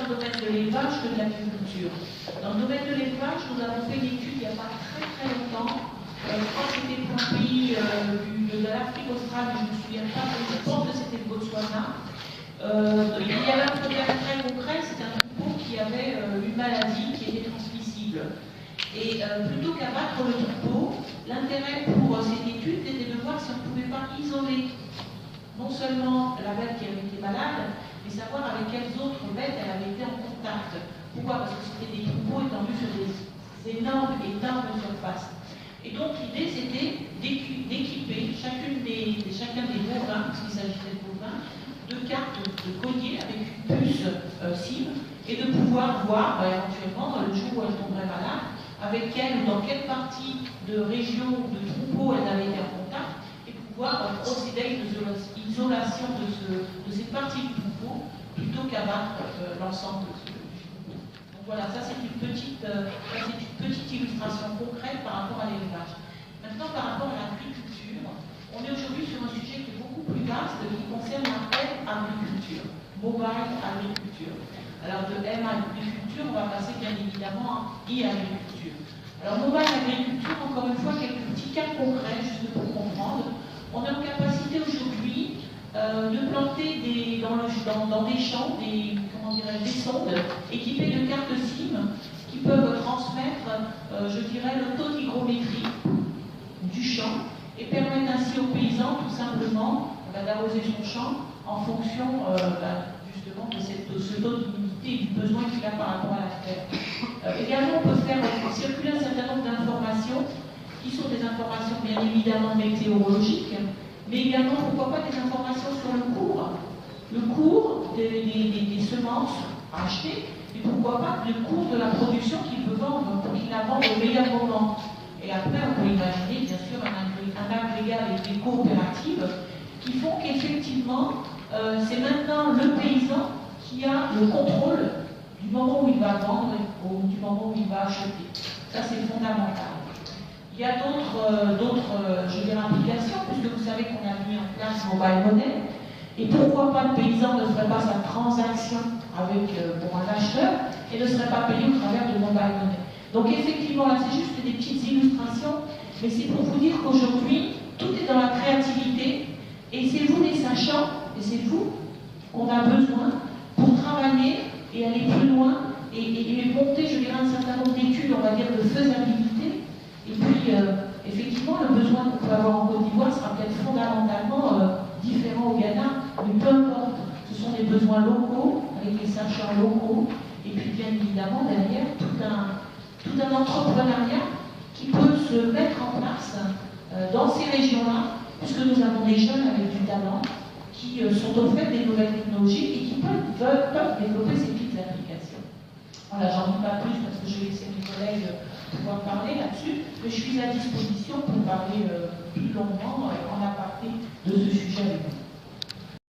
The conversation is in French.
le domaine de l'élevage que de l'agriculture. Dans le domaine de l'élevage, nous avons fait une étude il n'y a pas très longtemps. Je crois que c'était pour un pays de l'Afrique australe, mais je ne me souviens pas, mais je pense que c'était le Botswana. Il y avait un problème très concret, c'était un troupeau qui avait une maladie qui était transmissible. Et plutôt qu'abattre le troupeau, l'intérêt pour cette étude était de voir si on ne pouvait pas isoler non seulement la bête qui avait été malade, mais savoir avec quelles autres bêtes elle avait été en contact. Pourquoi? Parce que c'était des troupeaux étendus sur des énormes surfaces. Et donc l'idée c'était d'équiper chacun des bovins, puisqu'il s'agissait de bovins, de cartes de collier avec une puce SIM, et de pouvoir voir éventuellement le jour où elle tomberait malade, avec quelle ou dans quelle partie de région ou de troupeau elle avait été en contact, et pouvoir procéder à une isolation de cette partie du troupeau plutôt qu'abattre l'ensemble de ce troupeau. Donc voilà, ça c'est une petite illustration concrète par rapport à l'élevage. Maintenant, par rapport à l'agriculture, on est aujourd'hui sur un sujet qui est beaucoup plus vaste, qui concerne la M-agriculture, mobile agriculture. Alors de M-agriculture, on va passer bien évidemment à I-agriculture. Alors mobile agriculture, encore une fois, quelques petits cas concrets, juste pour comprendre. On est en capacité aujourd'hui de planter dans des champs, des sondes équipées de cartes SIM qui peuvent transmettre, je dirais, le taux d'hygrométrie du champ et permettre ainsi aux paysans tout simplement d'arroser son champ en fonction justement de ce taux d'humidité et du besoin qu'il a par rapport à la terre. Également, on peut faire circuler un certain nombre d'informations qui sont des informations bien évidemment météorologiques, mais également, pourquoi pas, des informations sur le cours des semences à acheter, et pourquoi pas le cours de la production qu'il veut vendre pour qu'il la vende au meilleur moment. Et après, on peut imaginer bien sûr un agrégat avec des coopératives qui font qu'effectivement, c'est maintenant le paysan qui a le contrôle du moment où il va vendre ou du moment où il va acheter. Ça, c'est fondamental. Il y a d'autres applications, puisque vous savez qu'on a mis en place Mobile Money. Et pourquoi pas le paysan ne ferait pas sa transaction pour un acheteur et ne serait pas payé au travers de Mobile Money. Donc effectivement, là, c'est juste des petites illustrations, mais c'est pour vous dire qu'aujourd'hui, tout est dans la créativité, et c'est vous les sachants, et c'est vous qu'on a besoin pour travailler et aller plus loin, et monter, je dirais, un certain nombre d'études, on va dire, de faisabilité. Et puis, effectivement, le besoin qu'on peut avoir en Côte d'Ivoire sera peut-être fondamentalement différent au Ghana, mais peu importe, ce sont des besoins locaux, avec les sachants locaux, et puis bien évidemment, derrière, tout un entrepreneuriat qui peut se mettre en place dans ces régions-là, puisque nous avons des jeunes avec du talent qui sont au fait des nouvelles technologies et qui peuvent développer ces petites applications. Voilà, j'en dis pas plus parce que je vais laisser mes collègues pouvoir parler là-dessus, mais je suis à disposition pour parler plus longuement en aparté de ce sujet avec vous.